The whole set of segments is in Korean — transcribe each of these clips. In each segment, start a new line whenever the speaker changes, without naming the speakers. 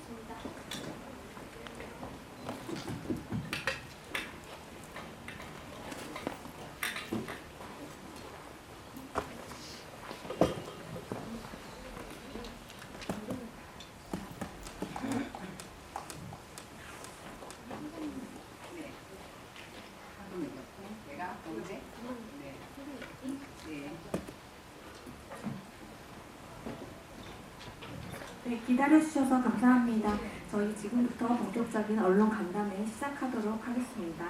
부탁드리겠습니다.
네, 기다려주셔서 감사합니다. 저희 지금부터 본격적인 언론 간담회 시작하도록 하겠습니다.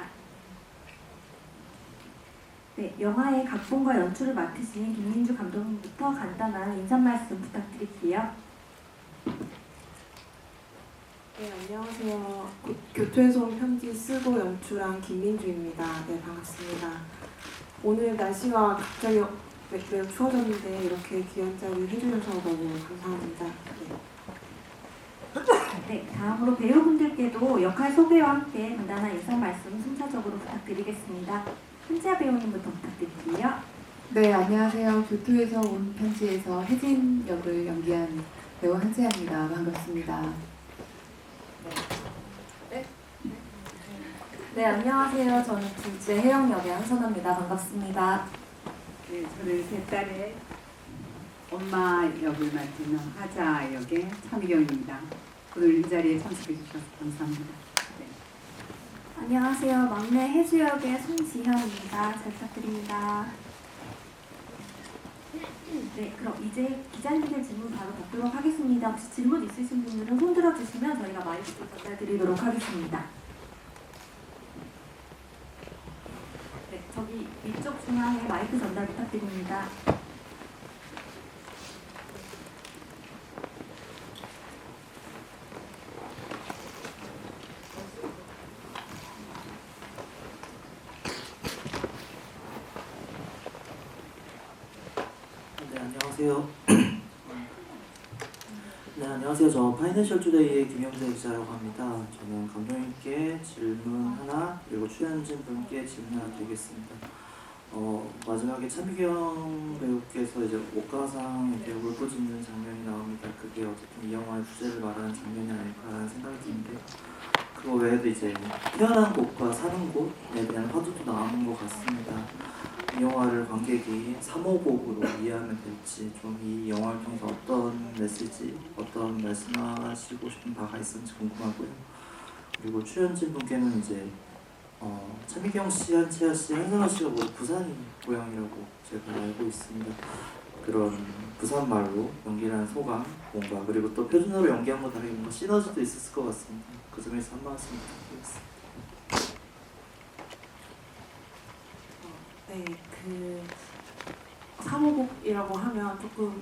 네, 영화의 각본과 연출을 맡으신 김민주 감독님부터 간단한 인사 말씀 부탁드릴게요.
네, 안녕하세요. 교토에서 온 편지 쓰고 연출한 김민주입니다. 네, 반갑습니다. 오늘 날씨가 갑자기 매우 추워졌는데 이렇게 귀한 자리 해주셔서 너무 감사합니다.
네, 다음으로 배우분들께도 역할 소개와 함께 간단한 인사 말씀 순차적으로 부탁드리겠습니다. 한지아 배우님부터 부탁드릴게요.
네, 안녕하세요. 교토에서 온 편지에서 혜진 역을 연기한 배우 한지아입니다. 반갑습니다.
네, 안녕하세요. 저는 둘째 혜영 역의 한선아입니다. 반갑습니다.
네, 저는 제 딸의 엄마 역을 맡은 하자 역의 차미경입니다. 오늘 이 자리에 참석해 주셔서 감사합니다. 네.
안녕하세요. 막내 혜주 역의 송지현입니다. 잘 부탁드립니다. 네, 그럼 이제 기자님들 질문 바로 받도록 하겠습니다. 혹시 질문 있으신 분들은 손 들어주시면 저희가 마이크를 전달드리도록 하겠습니다. 네, 저기 위쪽 중앙에 마이크 전달 부탁드립니다.
네, 안녕하세요. 네, 안녕하세요. 저 파이낸셜 투데이의 김영재 기자라고 합니다. 저는 감독님께 질문 하나, 그리고 출연진 분께 질문 하나 드리겠습니다. 마지막에 차미경 배우께서 이제 옷가상 이렇게 울부짖는 장면이 나옵니다. 그게 어쨌든 이 영화의 주제를 말하는 장면이 아닐까라는 생각이 드는데, 그거 외에도 이제 태어난 곳과 사는 곳에 대한 화두도 나오는 것 같습니다. 이 영화를 관객이 3호곡으로 이해하면 될지, 좀 이 영화를 통해서 어떤 메시지, 어떤 말씀하시고 싶은 바가 있는지 궁금하고요. 그리고 출연진 분께는 이제 차미경 씨, 한지아 씨, 한선아 씨가 모두 부산이 고향이라고 제가 알고 있습니다. 그런 부산 말로 연기를 한 소감, 뭔가, 그리고 또 표준어로 연기한 거 다르게 뭔가 시너지도 있었을 것 같습니다. 그 점에서 한 말씀 부탁드리겠습니다.
네, 그 3호곡이라고 하면 조금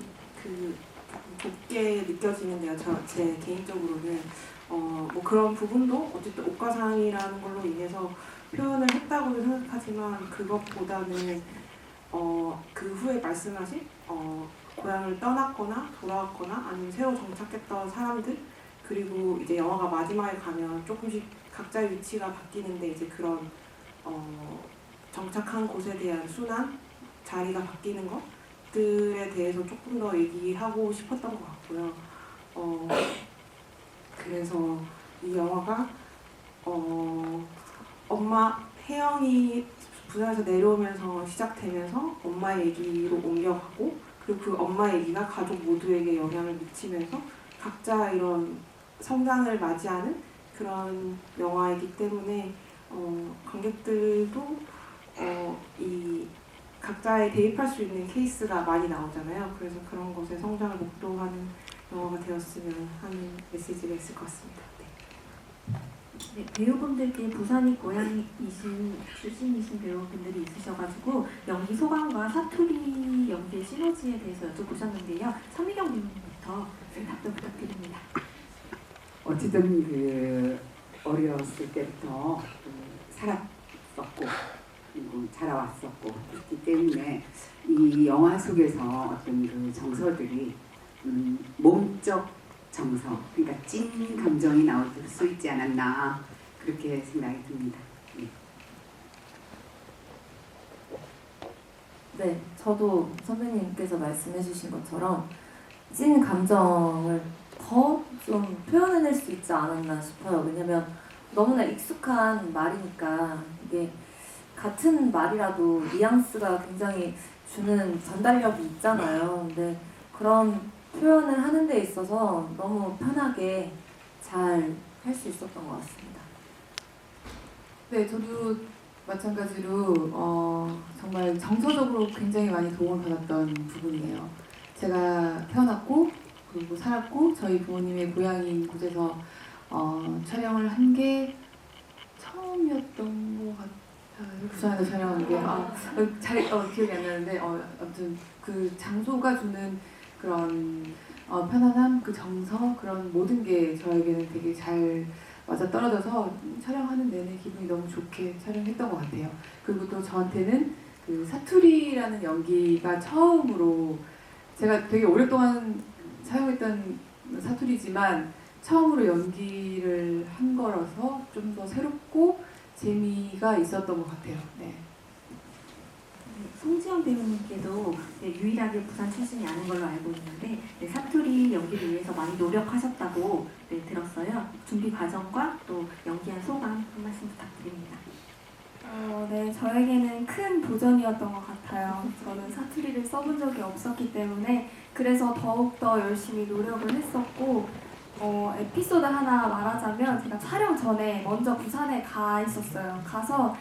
좁게 느껴지는데요. 제 개인적으로는 뭐 그런 부분도 어쨌든 옷가상이라는 걸로 인해서 표현을 했다고는 생각하지만, 그것보다는 그 후에 말씀하신 고향을 떠났거나 돌아왔거나 아니면 새로 정착했던 사람들, 그리고 이제 영화가 마지막에 가면 조금씩 각자의 위치가 바뀌는데, 이제 그런 정착한 곳에 대한 순환, 자리가 바뀌는 것들에 대해서 조금 더 얘기하고 싶었던 것 같고요. 그래서 이 영화가 엄마 혜영이 부산에서 내려오면서 시작되면서 엄마 얘기로 옮겨가고, 그리고 그 엄마 얘기가 가족 모두에게 영향을 미치면서 각자 이런 성장을 맞이하는 그런 영화이기 때문에 관객들도 이 각자에 대입할 수 있는 케이스가 많이 나오잖아요. 그래서 그런 것에 성장을 목도하는 영화가 되었으면 하는 메시지가 있을 것 같습니다.
네, 배우분들께 부산이 고향이신 출신이신 배우분들이 있으셔가지고 연기 소감과 사투리 연기의 시너지에 대해서 여쭤보셨는데요. 차미경 배우님부터 답변 부탁드립니다.
어쨌든 그 어렸을 때부터 살았었고 그리고 자라왔었고 그렇기 때문에 이 영화 속에서 어떤 그 정서들이 몸적 정서, 그러니까 찐 감정이 나올 수 있지 않았나 그렇게 생각이 듭니다. 네.
네, 저도 선배님께서 말씀해주신 것처럼 찐 감정을 더 좀 표현해낼 수 있지 않았나 싶어요. 왜냐면 너무나 익숙한 말이니까 이게 같은 말이라도 뉘앙스가 굉장히 주는 전달력이 있잖아요. 근데 그런 표현을 하는 데 있어서 너무 편하게 잘 할 수 있었던 것 같습니다.
네, 저도 마찬가지로 정말 정서적으로 굉장히 많이 도움을 받았던 부분이에요. 제가 태어났고 그리고 살았고 저희 부모님의 고향인 곳에서 촬영을 한 게 처음이었던 것 같아요. 부산에서 촬영한 게 잘 기억이 안 나는데 아무튼 그 장소가 주는 그런 편안함, 그 정서, 그런 모든 게 저에게는 되게 잘 맞아 떨어져서 촬영하는 내내 기분이 너무 좋게 촬영했던 것 같아요. 그리고 또 저한테는 그 사투리라는 연기가 처음으로 제가 되게 오랫동안 사용했던 사투리지만 처음으로 연기를 한 거라서 좀 더 새롭고 재미가 있었던 것 같아요. 네.
송지연 배우님께도 유일하게 부산 출신이 아닌 걸로 알고 있는데 사투리 연기를 위해서 많이 노력하셨다고 들었어요. 준비 과정과 또 연기한 소감 한 말씀 부탁드립니다.
네, 저에게는 큰 도전이었던 것 같아요. 저는 사투리를 써본 적이 없었기 때문에 그래서 더욱더 열심히 노력을 했었고 에피소드 하나 말하자면 제가 촬영 전에 먼저 부산에 가 있었어요. 가서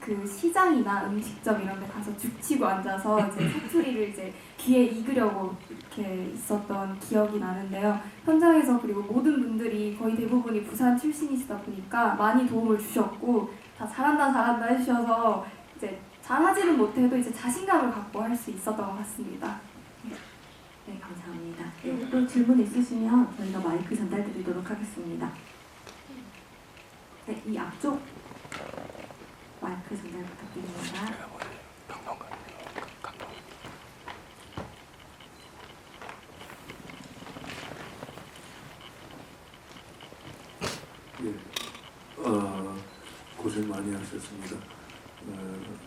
그 시장이나 음식점 이런 데 가서 죽치고 앉아서 이제 사투리를 이제 귀에 익으려고 이렇게 있었던 기억이 나는데요. 현장에서 그리고 모든 분들이 거의 대부분이 부산 출신이시다 보니까 많이 도움을 주셨고 다 잘한다 해주셔서 이제 잘하지는 못해도 이제 자신감을 갖고 할 수 있었던 것 같습니다.
네, 감사합니다. 또 질문 있으시면 저희가 마이크 전달드리도록 하겠습니다. 네, 이 앞쪽 마이크 전달 부탁드립니다.
고생 많이 하셨습니다.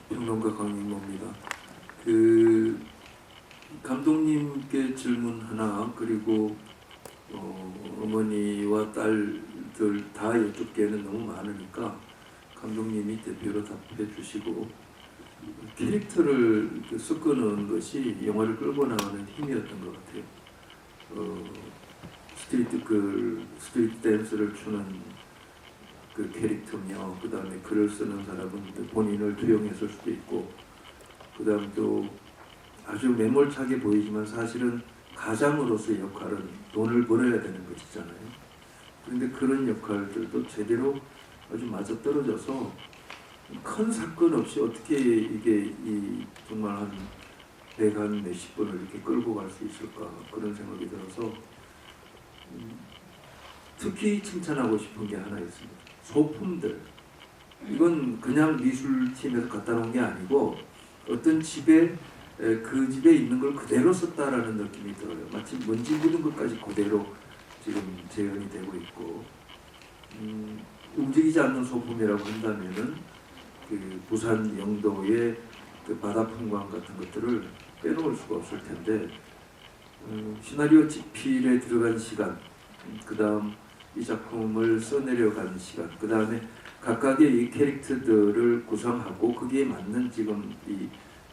평론가 강인모입니다. 그 감독님께 질문 하나 그리고 어머니와 딸들 다 여쭙기에는 너무 많으니까 감독님이 대표로 답해 주시고 캐릭터를 섞어놓은 것이 영화를 끌고 나가는 힘이었던 것 같아요. 스트리트 댄스를 추는 그 캐릭터며 그 다음에 글을 쓰는 사람은 본인을 투영했을 수도 있고 그 다음 또 아주 매몰차게 보이지만 사실은 가장으로서의 역할은 돈을 벌어야 되는 것이잖아요. 그런데 그런 역할들도 제대로 아주 맞아떨어져서 큰 사건 없이 어떻게 이게 정말 한 100한 몇십 번을 이렇게 끌고 갈 수 있을까 그런 생각이 들어서 특히 칭찬하고 싶은 게 하나 있습니다. 소품들. 이건 그냥 미술팀에서 갖다 놓은 게 아니고 어떤 집에 그 집에 있는 걸 그대로 썼다라는 느낌이 들어요. 마치 먼지 묻은 것까지 그대로 지금 재현이 되고 있고 움직이지 않는 소품이라고 한다면은 그 부산 영도의 그 바다 풍광 같은 것들을 빼놓을 수가 없을 텐데 시나리오 집필에 들어간 시간, 그 다음 이 작품을 써내려간 시간, 그 다음에 각각의 이 캐릭터들을 구성하고 거기에 맞는 지금 이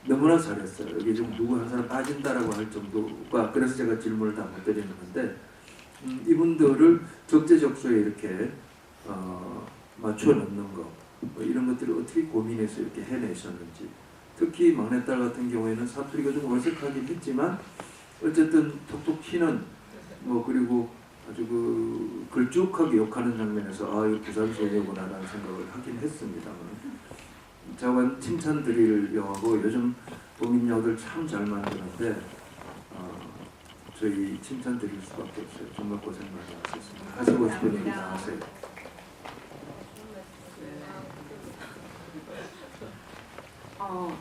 너무나 잘했어요. 여기 좀 누구 한 사람 빠진다라고 할 정도가 그래서 제가 질문을 다 못 드리는 건데 이분들을 적재적소에 이렇게 맞춰 넣는 거 이런 것들을 어떻게 고민해서 이렇게 해내셨는지 특히 막내딸 같은 경우에는 사투리가 좀 어색하긴 했지만 어쨌든 톡톡 튀는 그리고 아주 그 걸쭉하게 욕하는 장면에서 이거 부산 소녀구나라는 생각을 하긴 했습니다만 자관 칭찬 드리려고 하고 요즘 도민역을 참 잘 만드는데 저희 칭찬 드릴 수밖에 없어요. 정말 고생 많이 하셨습니다. 하시고 싶은 얘기 다 하세요.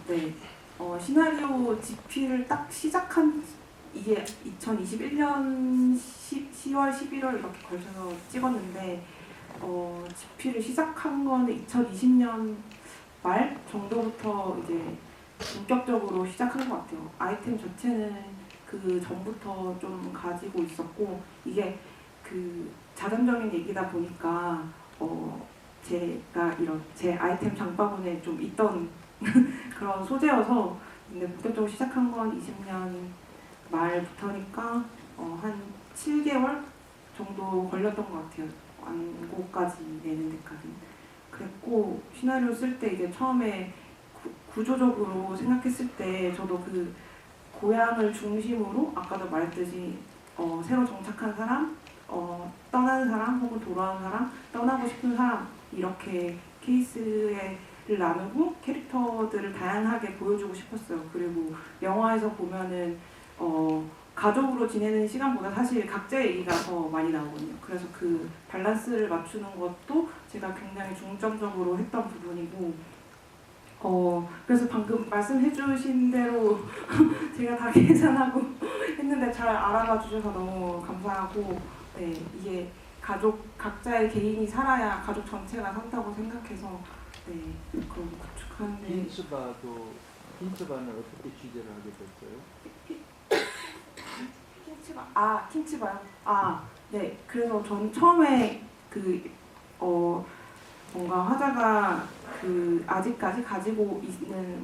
네. 시나리오 집필을 딱 시작한 이게 2021년 10월, 11월 이렇게 걸쳐서 찍었는데 집필을 시작한 거는 2020년 말 정도부터 이제 본격적으로 시작한 것 같아요. 아이템 자체는 그 전부터 좀 가지고 있었고 이게 그 자전적인 얘기다 보니까 제가 이런 제 아이템 장바구니에 좀 있던 그런 소재여서 근데 본격적으로 시작한 건 20년 말부터니까 한 7개월 정도 걸렸던 것 같아요. 완고까지 내는 데까지. 그랬고 시나리오 쓸 때 이제 처음에 구조적으로 생각했을 때 저도 그 고향을 중심으로 아까도 말했듯이 새로 정착한 사람, 떠나는 사람 혹은 돌아온 사람, 떠나고 싶은 사람 이렇게 케이스를 나누고 캐릭터들을 다양하게 보여주고 싶었어요. 그리고 영화에서 보면은 가족으로 지내는 시간보다 사실 각자의 얘기가 더 많이 나오거든요. 그래서 그 밸런스를 맞추는 것도 제가 굉장히 중점적으로 했던 부분이고 그래서 방금 말씀해주신 대로 제가 다 계산하고 했는데 잘 알아봐 주셔서 너무 감사하고 네, 이게 가족 각자의 개인이 살아야 가족 전체가 산다고 생각해서 네, 그런 구축하는데
킨츠바는 어떻게 취재를 하게 됐어요?
킨츠바요? 네. 그래서 전 처음에 뭔가 화자가 아직까지 가지고 있는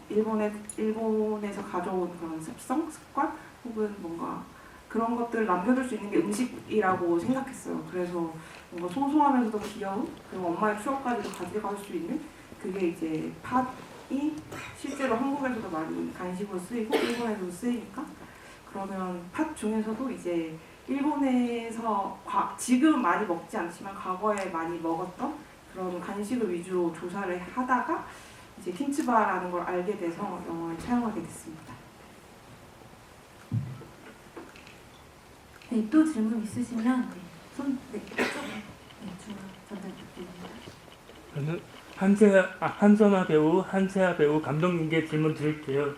일본에서 가져온 그런 습관 혹은 뭔가 그런 것들을 남겨둘 수 있는 게 음식이라고 생각했어요. 그래서 뭔가 소소하면서도 귀여운 그리고 엄마의 추억까지도 가져갈 수 있는 그게 이제 팥이 실제로 한국에서도 많이 간식으로 쓰이고 일본에서도 쓰이니까 그러면 팥 중에서도 이제 일본에서 지금 많이 먹지 않지만 과거에 많이 먹었던 그런 간식을 위주로 조사를 하다가 이제 킨츠바라는 걸 알게 돼서 영화를 촬영하게 됐습니다.
네, 또 질문 있으시면 전달 부탁드립니다.
저는 한선아 배우, 한세아 배우 감독님께 질문 드릴게요.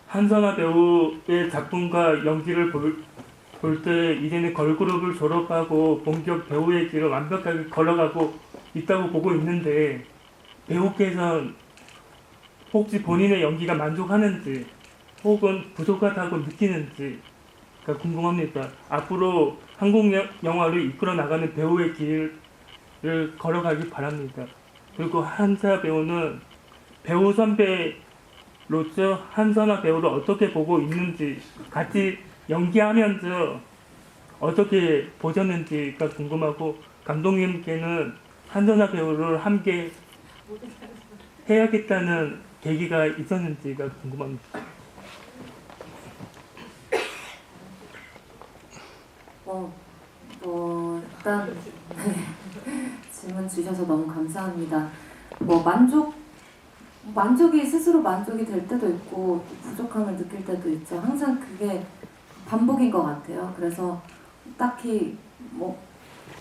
한선아 배우의 작품과 연기를 볼 때 이제는 걸그룹을 졸업하고 본격 배우의 길을 완벽하게 걸어가고 있다고 보고 있는데 배우께서는 혹시 본인의 연기가 만족하는지 혹은 부족하다고 느끼는지가 궁금합니다. 앞으로 한국 영화를 이끌어 나가는 배우의 길을 걸어가길 바랍니다. 그리고 한세아 배우는 배우 선배로서 한선아 배우를 어떻게 보고 있는지 같이 연기하면서 어떻게 보셨는지가 궁금하고 감독님께는 한선아 배우를 함께 해야겠다는 계기가 있었는지가 궁금합니다.
일단 질문 주셔서 너무 감사합니다. 만족이 스스로 만족이 될 때도 있고 부족함을 느낄 때도 있죠. 항상 그게 반복인 것 같아요. 그래서 딱히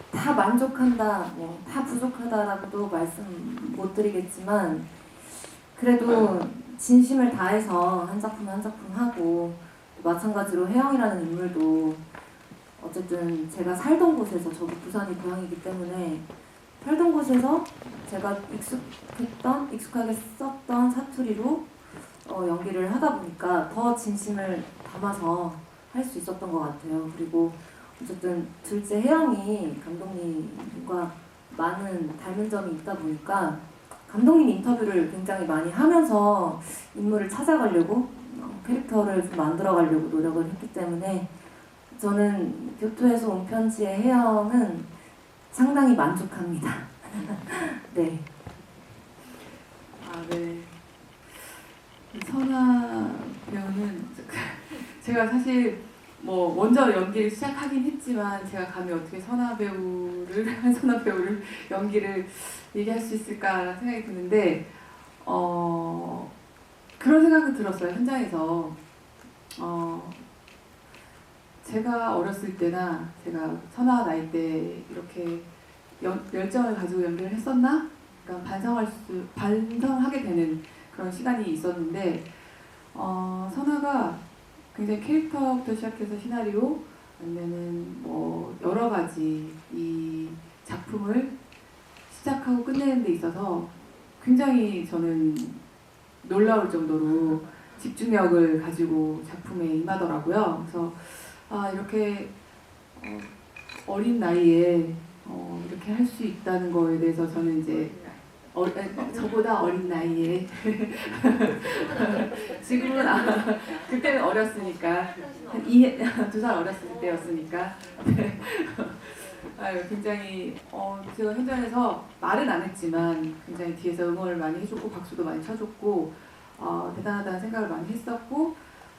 다 만족한다, 다 부족하다라고도 말씀 못 드리겠지만 그래도 진심을 다해서 한 작품 한 작품 하고 마찬가지로 혜영이라는 인물도 어쨌든 제가 살던 곳에서 저도 부산이 고향이기 때문에 살던 곳에서 제가 익숙하게 썼던 사투리로 연기를 하다 보니까 더 진심을 담아서 할 수 있었던 것 같아요. 그리고 어쨌든 둘째 혜영이 감독님과 많은 닮은 점이 있다 보니까 감독님 인터뷰를 굉장히 많이 하면서 인물을 찾아가려고 캐릭터를 좀 만들어가려고 노력을 했기 때문에 저는 교토에서 온 편지의 혜영은 상당히 만족합니다. 네.
네. 선아 배우는 제가 사실 먼저 연기를 시작하긴 했지만 제가 감히 어떻게 한선아 배우를 연기를 얘기할 수 있을까 생각이 드는데 그런 생각이 들었어요. 현장에서 제가 어렸을 때나 제가 선아 나이 때 이렇게 열정을 가지고 연기를 했었나? 그러니까 반성하게 되는 그런 시간이 있었는데 선아가 굉장히 캐릭터부터 시작해서 시나리오 아니면은 여러 가지 이 작품을 시작하고 끝내는 데 있어서 굉장히 저는 놀라울 정도로 집중력을 가지고 작품에 임하더라고요. 그래서 이렇게 어린 나이에 이렇게 할 수 있다는 거에 대해서 저는 이제 저보다 어린 나이에 지금은 그때는 어렸으니까 한 2살 어렸을 때였으니까 아유, 굉장히 제가 현장에서 말은 안 했지만 굉장히 뒤에서 응원을 많이 해줬고 박수도 많이 쳐줬고 대단하다는 생각을 많이 했었고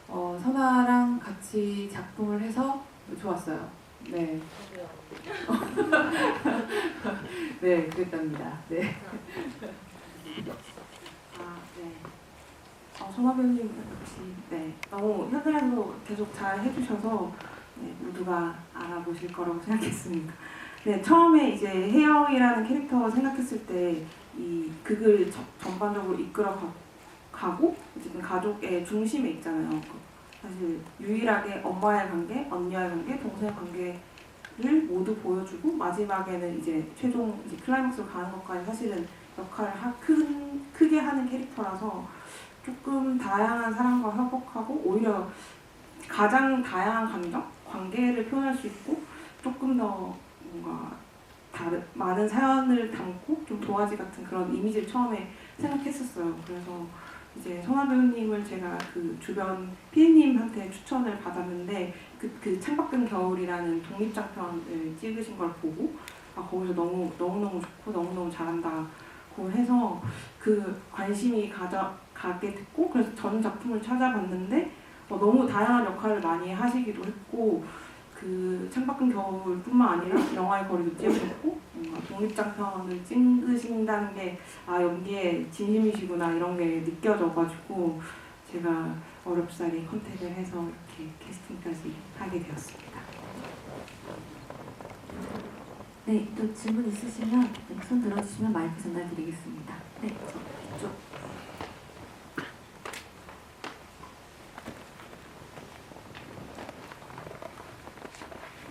선아랑 같이 작품을 해서 좋았어요. 네. 네, 그랬답니다. 네.
네. 선아 배우님 역시 네, 너무 현장에서 계속 잘 해주셔서 네, 모두가 알아보실 거라고 생각했습니다. 네, 처음에 이제 혜영이라는 캐릭터 생각했을 때 이 극을 전반적으로 이끌어 가고 어쨌든 가족의 중심에 있잖아요. 사실 유일하게 엄마의 관계, 언니와의 관계, 동생의 관계를 모두 보여주고 마지막에는 이제 최종 이제 클라이막스로 가는 것까지 사실은 역할을 크게 하는 캐릭터라서 조금 다양한 사람과 협업하고 오히려 가장 다양한 감정, 관계를 표현할 수 있고 조금 더 뭔가 많은 사연을 담고 좀 도화지 같은 그런 이미지를 처음에 생각했었어요. 그래서 이제 선아 배우님을 제가 그 주변 피디님한테 추천을 받았는데 그 창밖은 겨울이라는 독립장편을 찍으신 걸 보고 거기서 너무 좋고 너무 잘한다고 해서 그 관심이 가게 됐고 그래서 전 작품을 찾아봤는데 너무 다양한 역할을 많이 하시기도 했고 그 창밖은 겨울뿐만 아니라 영화의 거리도 찍으셨고 뭔가 독립장편을 찍으신다는 게 연기에 진심이시구나 이런 게 느껴져가지고 제가 어렵사리 컨택을 해서 이렇게 캐스팅까지 하게 되었습니다.
네, 또 질문 있으시면 손 들어주시면 마이크 전달드리겠습니다. 네, 이쪽.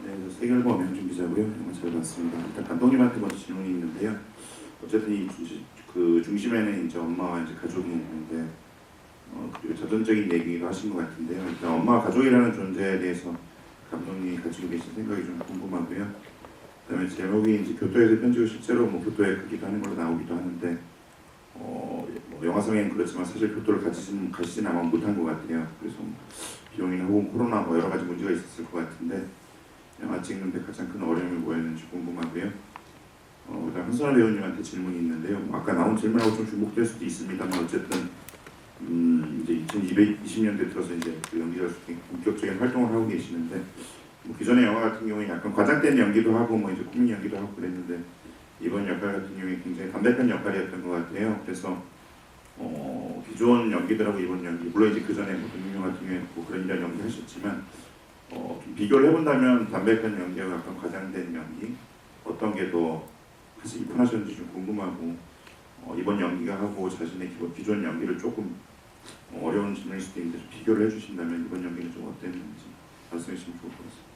네, 세결범 명준 기자고요. 영화 잘 봤습니다. 일단 감독님한테 먼저 질문이 있는데요. 어쨌든 그 중심에는 이제 엄마와 이제 가족이 있는데 그리고 자전적인 얘기도 하신 것 같은데요. 일단 엄마와 가족이라는 존재에 대해서 감독님이 가지고 계신 생각이 좀 궁금하고요. 그다음에 제목이 이제 교토에서 편지고 실제로 뭐 교토에 크기도 하는 걸로 나오기도 하는데 뭐 영화상에는 그렇지만 사실 교토를 가시진 아마 못한 것 같아요. 그래서 비용이나 혹은 코로나 뭐 여러 가지 문제가 있었을 것 같은데 영화 찍는데 가장 큰 어려움이 뭐였는지 궁금하고요. 그다음 한선아 배우님한테 질문이 있는데요. 아까 나온 질문하고 좀 중복될 수도 있습니다만 어쨌든 이제 2020년대 들어서 이제 그 연기자로서 본격적인 활동을 하고 계시는데 뭐 기존의 영화 같은 경우에 약간 과장된 연기도 하고 뭐 이제 코믹 연기도 하고 그랬는데 이번 역할 같은 경우에 굉장히 담백한 역할이었던 것 같아요. 그래서 기존 연기들하고 이번 연기 물론 이제 그 전에 뭐 금융 같은 경우에 뭐 그런 이런 연기 하셨지만 좀 비교를 해본다면 담백한 연기와 약간 과장된 연기 어떤 게 더 하시기 편하셨는지 좀 궁금하고 이번 연기가 하고 자신의 기존 연기를 조금 어려운 질문일 수도 있는데 좀 비교를 해주신다면 이번 연기는 좀 어땠는지 말씀해 주시면 좋을 것 같습니다.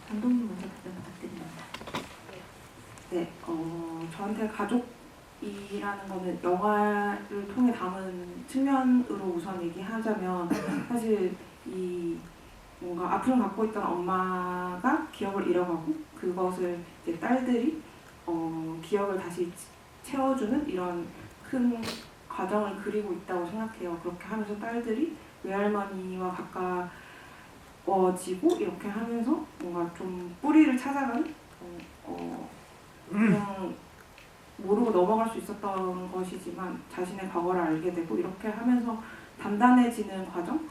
감독님 먼저 답변 부탁드립니다.
네, 저한테 가족이라는 거는 영화를 통해 담은 측면으로 우선 얘기하자면 사실 이 뭔가 아픔을 갖고 있던 엄마가 기억을 잃어가고 그것을 이제 딸들이 기억을 다시 채워주는 이런 큰 과정을 그리고 있다고 생각해요. 그렇게 하면서 딸들이 외할머니와 가까워지고 이렇게 하면서 뭔가 좀 뿌리를 찾아가는 그냥 모르고 넘어갈 수 있었던 것이지만 자신의 과거를 알게 되고 이렇게 하면서 단단해지는 과정?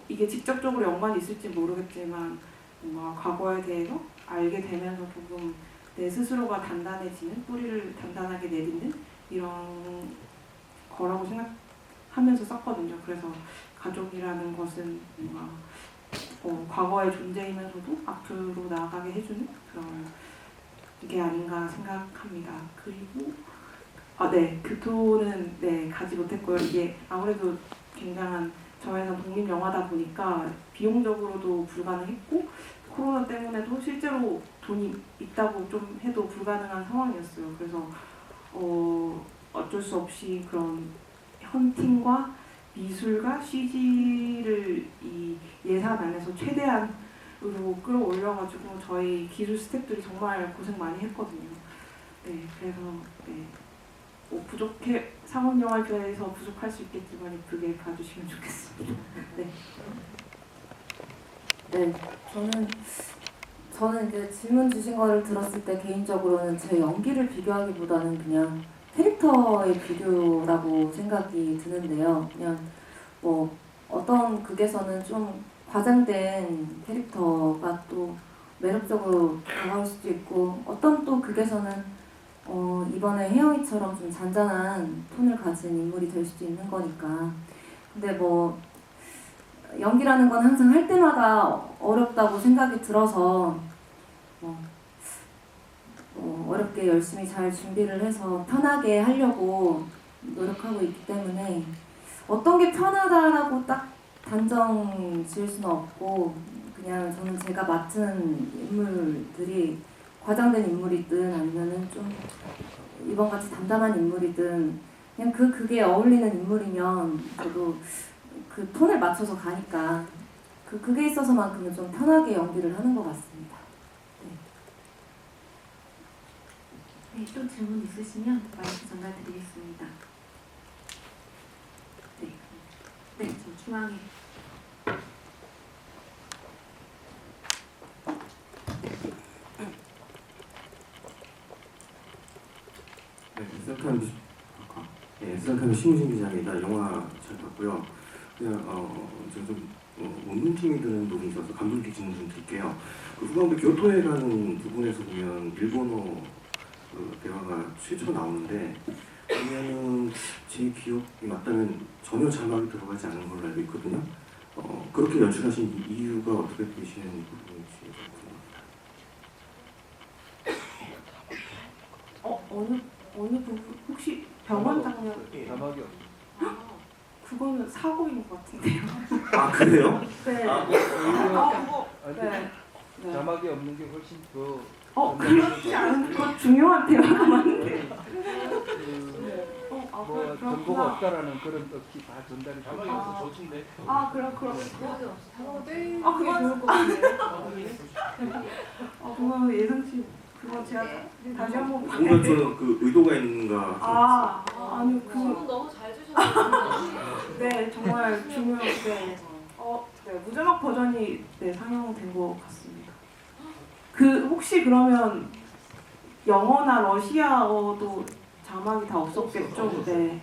이게 직접적으로 연관이 있을지 모르겠지만 뭔가 과거에 대해서 알게 되면서 조금 내 스스로가 단단해지는 뿌리를 단단하게 내딛는 이런 거라고 생각하면서 썼거든요. 그래서 가족이라는 것은 뭔가 과거의 존재이면서도 앞으로 나아가게 해주는 그런 게 아닌가 생각합니다. 그리고 네, 교토는 네 가지 못했고요. 이게 아무래도 굉장한 저희는 독립 영화다 보니까 비용적으로도 불가능했고 코로나 때문에도 실제로 돈이 있다고 좀 해도 불가능한 상황이었어요. 그래서 어쩔 수 없이 그런 헌팅과 미술과 CG를 이 예산 안에서 최대한 끌어올려가지고 저희 기술 스태프들이 정말 고생 많이 했거든요. 네, 그래서 네, 뭐 상업영화제에서 부족할 수 있겠지만 이쁘게 봐주시면 좋겠습니다. 네.
네, 저는 이제 질문 주신 거를 들었을 때 개인적으로는 제 연기를 비교하기보다는 그냥 캐릭터의 비교라고 생각이 드는데요. 그냥 뭐 어떤 극에서는 좀 과장된 캐릭터가 또 매력적으로 다가올 수도 있고, 어떤 또 극에서는 이번에 혜영이처럼 좀 잔잔한 톤을 가진 인물이 될 수도 있는 거니까. 근데 뭐 연기라는 건 항상 할 때마다 어렵다고 생각이 들어서 어렵게 열심히 잘 준비를 해서 편하게 하려고 노력하고 있기 때문에 어떤 게 편하다라고 딱 단정 지을 수는 없고, 그냥 저는 제가 맡은 인물들이 과장된 인물이든 아니면은 좀 이번같이 담담한 인물이든 그냥 극에 어울리는 인물이면 저도 그 톤을 맞춰서 가니까 그 극에 있어서만큼은 좀 편하게 연기를 하는 것 같습니다.
네, 또 질문 있으시면 마이크 전달드리겠습니다. 네, 저 중앙에.
셀카미 신우진 기자입니다. 영화 잘 봤고요. 그냥 제가 좀 원문팀이 드는 부분이 있어서 감독님 질문 좀 드릴게요. 그 후반부 교토에라는 부분에서 보면 일본어 그 대화가 최초로 나오는데, 보면은 제 기억이 맞다면 전혀 자막이 들어가지 않은 걸로 알고 있거든요. 그렇게 연출하신 이유가 어떻게 되시는 부분인지 궁금합니다.
어느 부분 혹시 병원 장면?
자막이 없어요.
그거는 사고인 것 같은데요.
아 그래요?
네. 네.
자막이 없는 게 훨씬 더.
그렇지 않은 것 중요한 대화가 많은데.
뭐 정보가 없다라는 그런 뜻이 다 전달이 되고.
좋던데. 그럼. 그게 좋을 것 같네요. 그거 예상치. 그거 제가 다시 한번
뭔가 좀 그 의도가 있는가.
아니요
너무 잘 주셨어요.
네, 정말 중요한. 네. 무자막 버전이 상영된 것 같습니다. 혹시 그러면 영어나 러시아어도 자막이 다 없었겠죠? 네.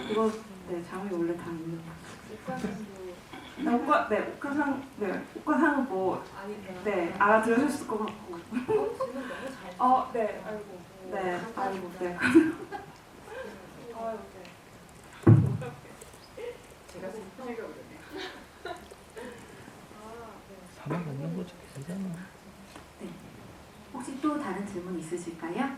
이거 자막이 원래 다 있는 거. 옥가상은 뭐 알아들으셨을 것 같고.
제가 생각을 그러네요.
자막 없는 거죠, 괜찮아.
네. 혹시 또 다른 질문 있으실까요?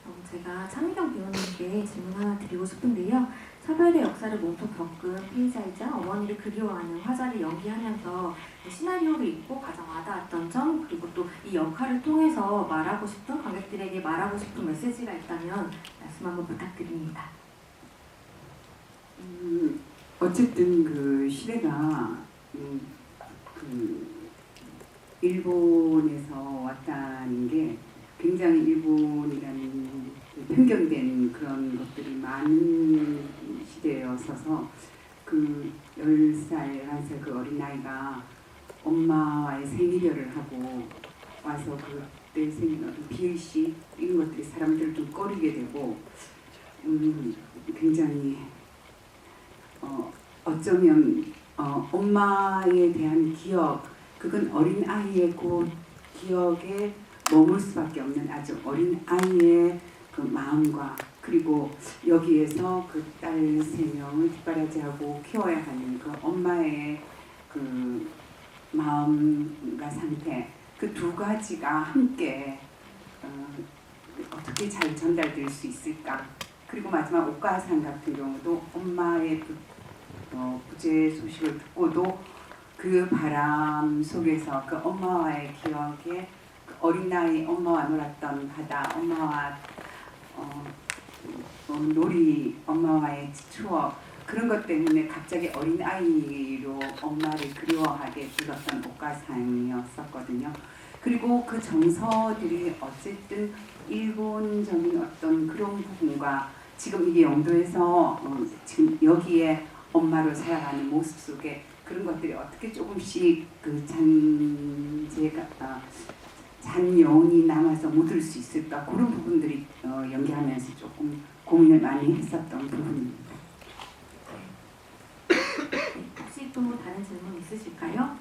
그럼 제가 차미경 배우님께 질문 하나 드리고 싶은데요. 차별의 역사를 몸소 겪은 피해자이자 어머니를 그리워하는 화자를 연기하면서 시나리오를 읽고 가장 와닿았던 점, 그리고 또 이 역할을 통해서 말하고 싶은, 관객들에게 말하고 싶은 메시지가 있다면 말씀 한번 부탁드립니다.
어쨌든 그 시대가 그 일본에서 왔다는 게 굉장히 일본이라는 편견된 그런 것들이 많은 시대였어서, 그 10살, 11살 그 어린아이가 엄마와의 생이별을 하고 와서 그때 생긴 어떤 비의식 이런 것들이 사람들을 좀 꺼리게 되고, 굉장히 어쩌면 엄마에 대한 기억, 그건 어린아이의 그 기억에 머물 수밖에 없는 아주 어린아이의 그 마음과, 그리고 여기에서 그 딸 3명을 뒷바라지하고 키워야 하는 그 엄마의 그 마음과 상태, 그 두 가지가 함께 어떻게 잘 전달될 수 있을까. 그리고 마지막 옥가상 같은 경우도 엄마의 부재 소식을 듣고도 그 바람 속에서 그 엄마와의 기억에, 그 어린 나이 엄마와 놀았던 바다, 엄마와 놀이, 엄마와의 추억, 그런 것 때문에 갑자기 어린 아이로 엄마를 그리워하게 불렀던 옥가상이었었거든요. 그리고 그 정서들이 어쨌든 일본적인 어떤 그런 부분과 지금 이게 영도에서 지금 여기에 엄마로 살아가는 모습 속에 그런 것들이 어떻게 조금씩 그 잔여운이 남아서 묻을 수 있을까, 그런 부분들이 연기하면서 조금 고민을 많이 했었던 부분입니다.
혹시 또 다른 질문 있으실까요?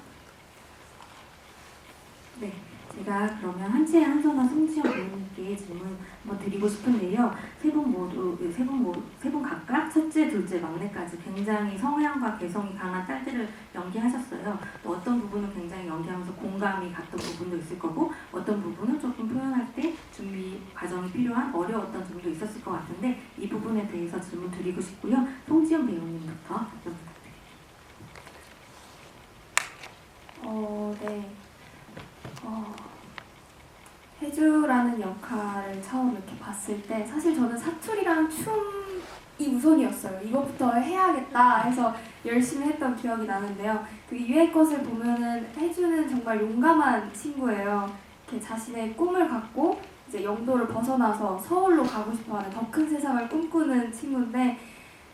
네, 제가 그러면 한채 한선아 송지영 배우님께 질문 한번 드리고 싶은데요. 세 분 각각 첫째, 둘째, 막내까지 굉장히 성향과 개성이 강한 딸들을 연기하셨어요. 또 어떤 부분은 굉장히 연기하면서 공감이 갔던 부분도 있을 거고, 어떤 부분은 조금 표현할 때 준비 과정이 필요한 어려웠던 점도 있었을 것 같은데, 이 부분에 대해서 질문 드리고 싶고요. 송지영 배우님부터 답변 부탁드립니다.
네. 혜주라는 역할을 처음 이렇게 봤을 때 사실 저는 사투리랑 춤이 우선이었어요. 이것부터 해야겠다 해서 열심히 했던 기억이 나는데요. 그 위의 것을 보면은 혜주는 정말 용감한 친구예요. 이렇게 자신의 꿈을 갖고 이제 영도를 벗어나서 서울로 가고 싶어하는 더 큰 세상을 꿈꾸는 친구인데,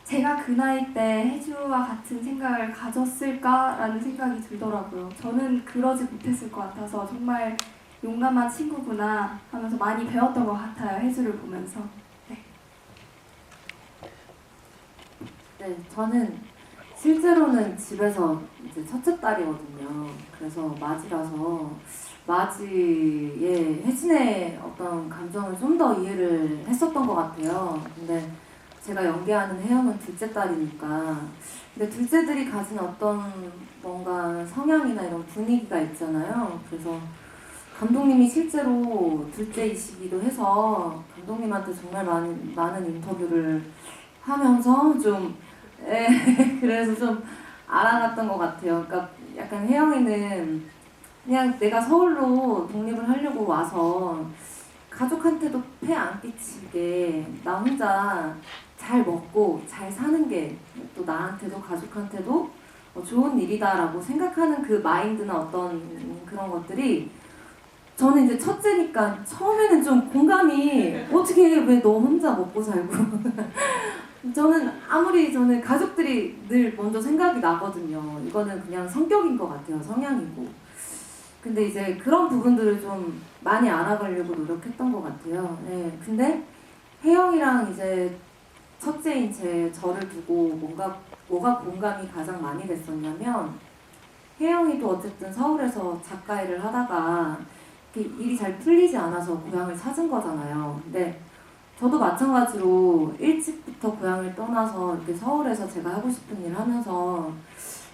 제가 그 나이 때 혜주와 같은 생각을 가졌을까라는 생각이 들더라고요. 저는 그러지 못했을 것 같아서 정말 용감한 친구구나 하면서 많이 배웠던 것 같아요. 혜주를 보면서.
네, 저는 실제로는 집에서 이제 첫째 딸이거든요. 그래서 맞이라서 맞이의 혜진의 어떤 감정을 좀 더 이해를 했었던 것 같아요. 근데 제가 연기하는 혜영은 둘째 딸이니까, 근데 둘째들이 가진 어떤 뭔가 성향이나 이런 분위기가 있잖아요. 그래서 감독님이 실제로 둘째이시기도 해서 감독님한테 정말 많은 인터뷰를 하면서 좀 그래서 좀 알아갔던 것 같아요. 그러니까 약간 혜영이는 그냥 내가 서울로 독립을 하려고 와서 가족한테도 폐 안 끼치게 나 혼자 잘 먹고 잘 사는 게 또 나한테도 가족한테도 좋은 일이다라고 생각하는 그 마인드나 어떤 그런 것들이, 저는 이제 첫째니까 처음에는 좀 공감이, 어떻게 왜 너 혼자 먹고 살고 저는 가족들이 늘 먼저 생각이 나거든요. 이거는 그냥 성격인 것 같아요. 성향이고. 근데 이제 그런 부분들을 좀 많이 알아가려고 노력했던 것 같아요. 네. 근데 혜영이랑 이제 첫째인 저를 두고 뭐가 공감이 가장 많이 됐었냐면, 혜영이도 어쨌든 서울에서 작가 일을 하다가 일이 잘 풀리지 않아서 고향을 찾은 거잖아요. 근데 저도 마찬가지로 일찍부터 고향을 떠나서 이렇게 서울에서 제가 하고 싶은 일을 하면서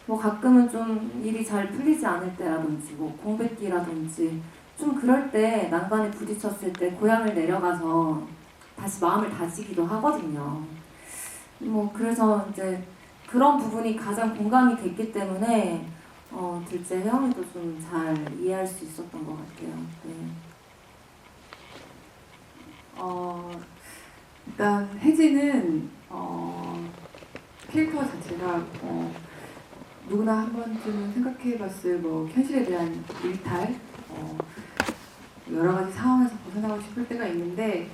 뭐 가끔은 좀 일이 잘 풀리지 않을 때라든지 뭐 공백기라든지 좀 그럴 때 난관에 부딪혔을 때 고향을 내려가서 다시 마음을 다지기도 하거든요. 뭐 그래서 이제 그런 부분이 가장 공감이 됐기 때문에 둘째 혜영이도 좀 잘 이해할 수 있었던 것 같아요. 네.
일단 혜진은 캐릭터 자체가 누구나 한 번쯤은 생각해봤을 뭐 현실에 대한 일탈, 여러 가지 상황에서 벗어나고 싶을 때가 있는데,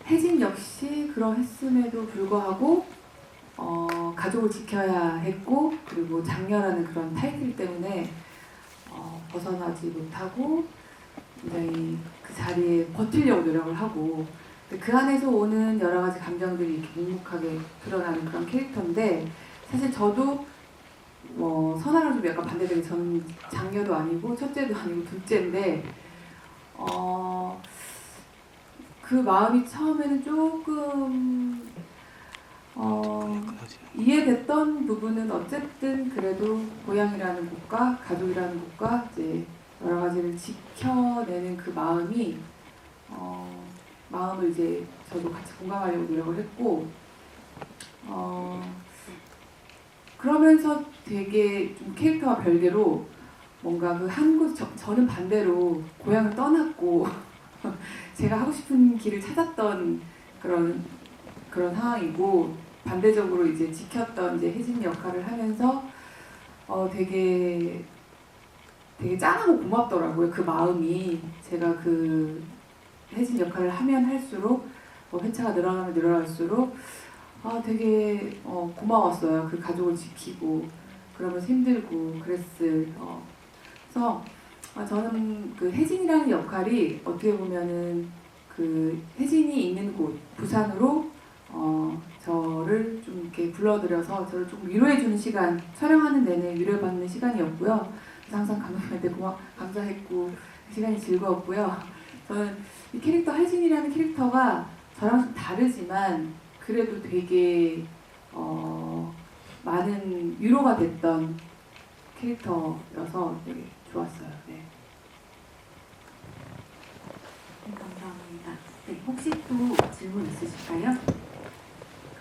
혜진 역시 그러했음에도 불구하고 가족을 지켜야 했고, 그리고 장녀라는 그런 타이틀 때문에 벗어나지 못하고 굉장히 그 자리에 버티려고 노력을 하고, 그 안에서 오는 여러 가지 감정들이 이렇게 묵묵하게 드러나는 그런 캐릭터인데, 사실 저도 뭐 선아랑 좀 약간 반대되게 저는 장녀도 아니고 첫째도 아니고 둘째인데 그 마음이 처음에는 조금 이해됐던 부분은 어쨌든 그래도 고향이라는 곳과 가족이라는 곳과 이제 여러 가지를 지켜내는 그 마음이 마음을 이제 저도 같이 공감하려고 노력을 했고, 그러면서 되게 좀 캐릭터와 별개로 뭔가 그 한 곳, 저는 반대로 고향을 떠났고 제가 하고 싶은 길을 찾았던 그런 상황이고, 반대적으로 이제 지켰던 이제 혜진 역할을 하면서 되게 짠하고 고맙더라고요. 그 마음이 제가 그 혜진 역할을 하면 할수록 회차가 늘어나면 늘어날수록 되게 고마웠어요. 그 가족을 지키고 그러면서 힘들고 그래서 저는 그 혜진이라는 역할이 어떻게 보면은 그 혜진이 있는 곳 부산으로 저를 좀 이렇게 불러들여서 저를 좀 위로해주는 시간, 촬영하는 내내 위로받는 시간이었고요. 그래서 항상 감독님한테 감사했고 시간이 즐거웠고요. 저는 이 캐릭터 혜진이라는 캐릭터가 저랑 좀 다르지만 그래도 되게 많은 위로가 됐던 캐릭터여서 되게 좋았어요. 네.
네, 감사합니다. 네, 혹시 또 질문 있으실까요?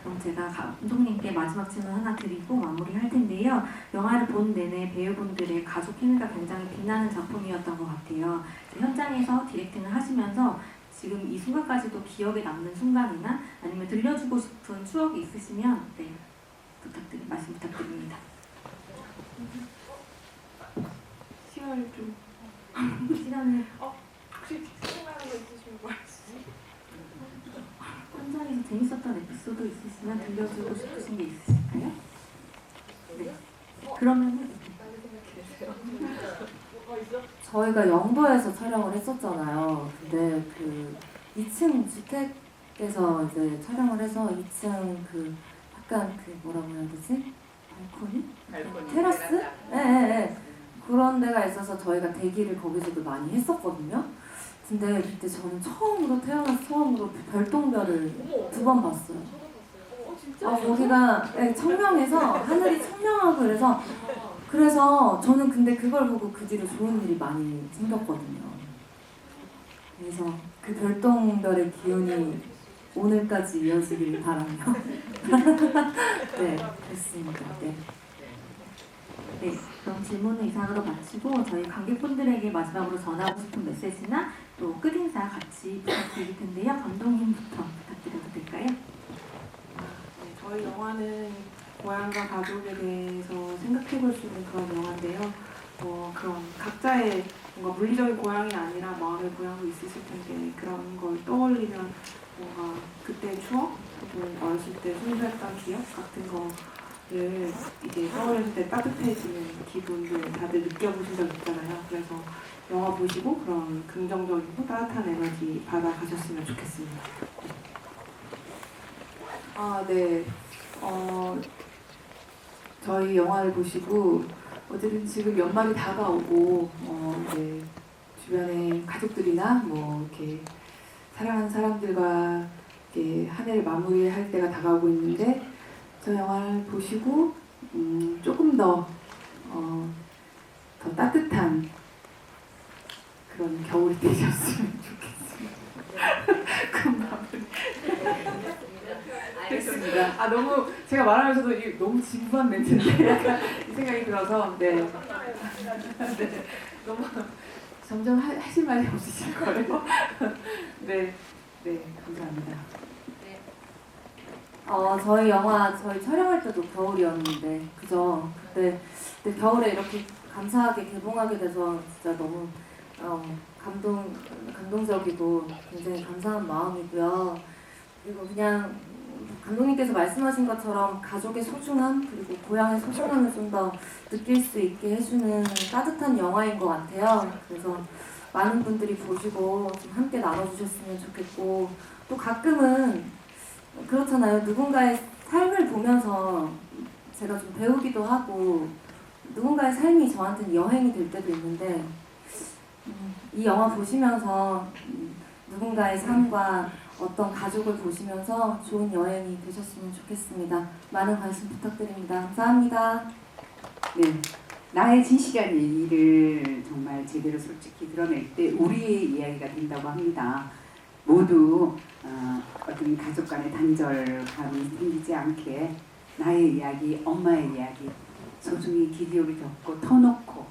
그럼 제가 감독님께 마지막 질문 하나 드리고 마무리할 텐데요. 영화를 본 내내 배우분들의 가족 케미가 굉장히 빛나는 작품이었던 것 같아요. 현장에서 디렉팅을 하시면서 지금 이 순간까지도 기억에 남는 순간이나 아니면 들려주고 싶은 추억이 있으시면 말씀 부탁드립니다.
시간을 좀
시간을
혹시 생각나는 거 있으시면 말해주세요.
현장에서 재밌었던 에피소드 있으시면 들려주고 싶으신 게 있으실까요? 네. 그러면은
저희가 영도에서 촬영을 했었잖아요. 근데 그 2층 주택에서 이제 촬영을 해서 2층 그 약간 그 뭐라고 해야 되지? 발코니? 테라스? 네. 그런 데가 있어서 저희가 대기를 거기서도 많이 했었거든요. 근데 그때 저는 태어나서 처음으로 별똥별을 2번 봤어요. 거기가 청명해서 하늘이 청명하고 그래서 저는 근데 그걸 보고 그 뒤로 좋은 일이 많이 생겼거든요. 그래서 그 별똥별의 기운이 오늘까지 이어지길 바라며 네, 그렇습니다. 네.
네, 그럼 질문은 이상으로 마치고 저희 관객분들에게 마지막으로 전하고 싶은 메시지나 또 끝인사 같이 부탁드릴 텐데요. 감독님부터 부탁드려도 될까요?
네, 저희 영화는 고향과 가족에 대해서 생각해 볼 수 있는 그런 영화인데요. 그런 각자의 뭔가 물리적인 고향이 아니라 마음의 고향도 있으실 텐데 그런 걸 떠올리면 뭔가 그때의 추억, 혹은 어렸을 때 순수했던 기억 같은 거를 이제 떠올렸을 때 따뜻해지는 기분들 다들 느껴보신 적 있잖아요. 그래서 영화 보시고 그런 긍정적이고 따뜻한 에너지 받아가셨으면 좋겠습니다.
네. 저희 영화를 보시고 어쨌든 지금 연말이 다가오고 이제 주변에 가족들이나 뭐 이렇게 사랑하는 사람들과 이렇게 한 해를 마무리할 때가 다가오고 있는데 저 영화를 보시고 조금 더 따뜻한 그런 겨울이 되셨으면 좋겠습니다. 알겠습니다. 너무 제가 말하면서도 너무 진부한 멘트인데 약간 이 생각이 들어서 네. 너무 점점 하실 말이 없으실 거예요. 네, 감사합니다.
저희 촬영할 때도 겨울이었는데, 그죠? 그때 겨울에 이렇게 감사하게 개봉하게 돼서 진짜 너무 감동적이고 굉장히 감사한 마음이고요. 그리고 그냥 감독님께서 말씀하신 것처럼 가족의 소중함 그리고 고향의 소중함을 좀 더 느낄 수 있게 해주는 따뜻한 영화인 것 같아요. 그래서 많은 분들이 보시고 좀 함께 나눠주셨으면 좋겠고 또 가끔은 그렇잖아요. 누군가의 삶을 보면서 제가 좀 배우기도 하고 누군가의 삶이 저한테는 여행이 될 때도 있는데 이 영화 보시면서 누군가의 삶과 어떤 가족을 보시면서 좋은 여행이 되셨으면 좋겠습니다. 많은 관심 부탁드립니다. 감사합니다.
네, 나의 진실한 얘기를 정말 제대로 솔직히 드러낼 때 우리의 이야기가 된다고 합니다. 모두 어떤 가족 간의 단절감이 생기지 않게 나의 이야기, 엄마의 이야기 소중히 귀 기울여듣고 터놓고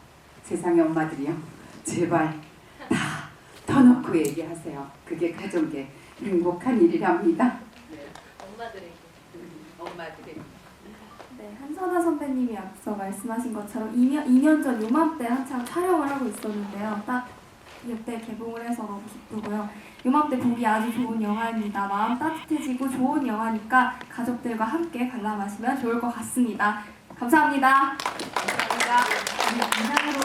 세상의 엄마들이요. 제발 다 터놓고 얘기하세요. 그게 가족의 행복한 일이랍니다.
엄마들에게.
엄마들이.
네, 한선아 선배님이 앞서 말씀하신 것처럼 2년 전 요맘때 한창 촬영을 하고 있었는데요. 딱 이때 개봉을 해서 너무 기쁘고요. 요맘때 보기 아주 좋은 영화입니다. 마음 따뜻해지고 좋은 영화니까 가족들과 함께 관람하시면 좋을 것 같습니다. 감사합니다.
감사합니다. 이상으로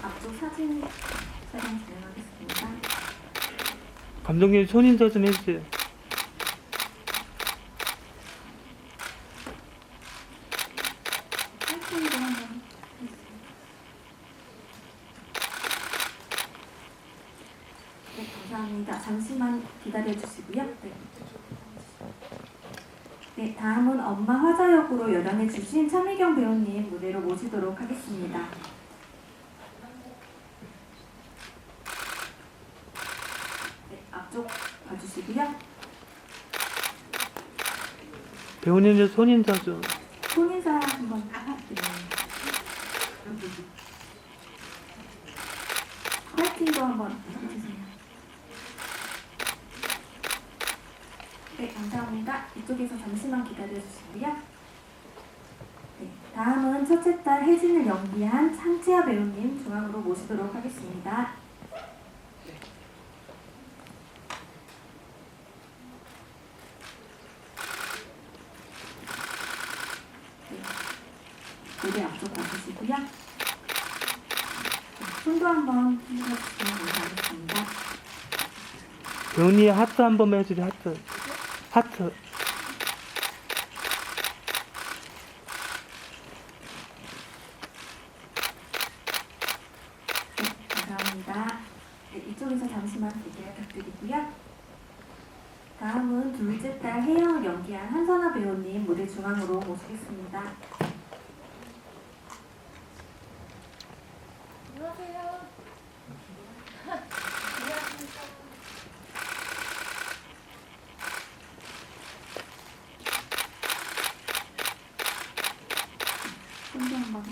앞쪽 사진 촬영 진행하겠습니다.
감독님 손인사 좀 해주세요.
화이팅도 한번 해주세요.
네, 감사합니다. 잠시만 기다려주시고요. 네, 다음은 엄마 화자 역으로 열연해주신 차미경 배우님 무대로 모시도록 하겠습니다. 네, 앞쪽 봐주시고요.
배우님들 손인사 좀.
손인사 한번 부탁드립니다. 화이팅도 한번 해주세요. 네, 감사합니다. 이쪽에서 잠시만 기다려주시고요. 네, 다음은 첫째 딸 혜진을 연기한 상치아 배우님 중앙으로 모시도록 하겠습니다. 네, 무대 앞쪽 봐주시고요. 네, 손도 한번 흔들어주시면 감사하겠습니다.
배우님 하트 한 번만 해주세요. 하트. 하트.
네, 감사합니다. 네, 이쪽에서 잠시만 대기 부탁드리고요. 다음은 둘째 딸 혜영을 연기한 한선아 배우님 무대 중앙으로 모시겠습니다. 손도 한번.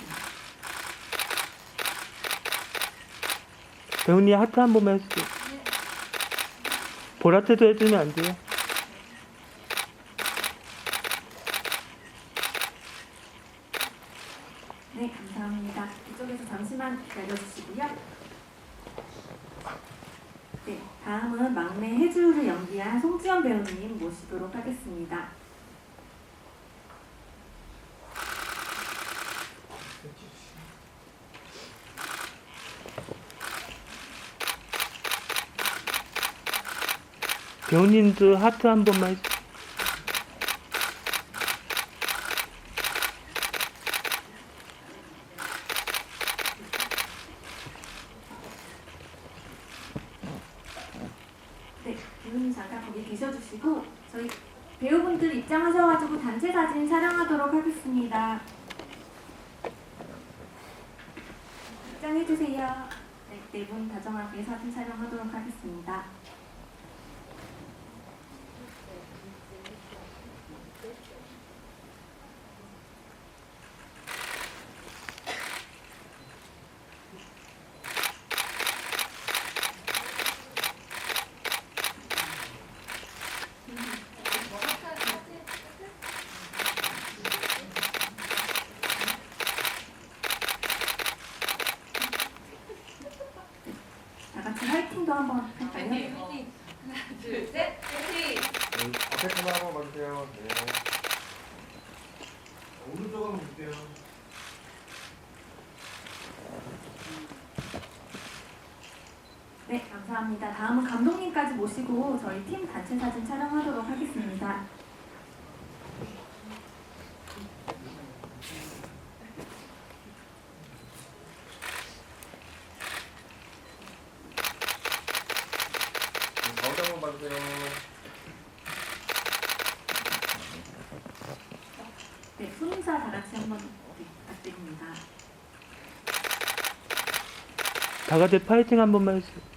배우님 하트 한 번만 해주세요. 보라트도 해주면 안 돼요?
네, 감사합니다. 이쪽에서 잠시만 기다려주시고요. 네, 다음은 막내 혜주를 연기한 송지연 배우님 모시도록 하겠습니다.
배우님도 하트 한 번만 해주세요.
네, 배우님 잠깐 거기 계셔주시고 저희 배우분들 입장하셔가지고 단체 사진 촬영하도록 하겠습니다. 입장해주세요. 네, 네 분 다정하게 사진 촬영하도록 하겠습니다. 다 같이 화이팅도 한번 할까요?
하나, 둘, 셋, 화이팅!
앞에 카메라 한번 봐주세요. 네. 오른쪽 한번 볼게요.
네, 감사합니다. 다음은 감독님까지 모시고 저희 팀 단체 사진 촬영하도록 하겠습니다.
가운데 한번 봐주세요.
네, 손인사 다 같이 한번 부탁드립니다.
다 같이 파이팅 한 번만 해주세요.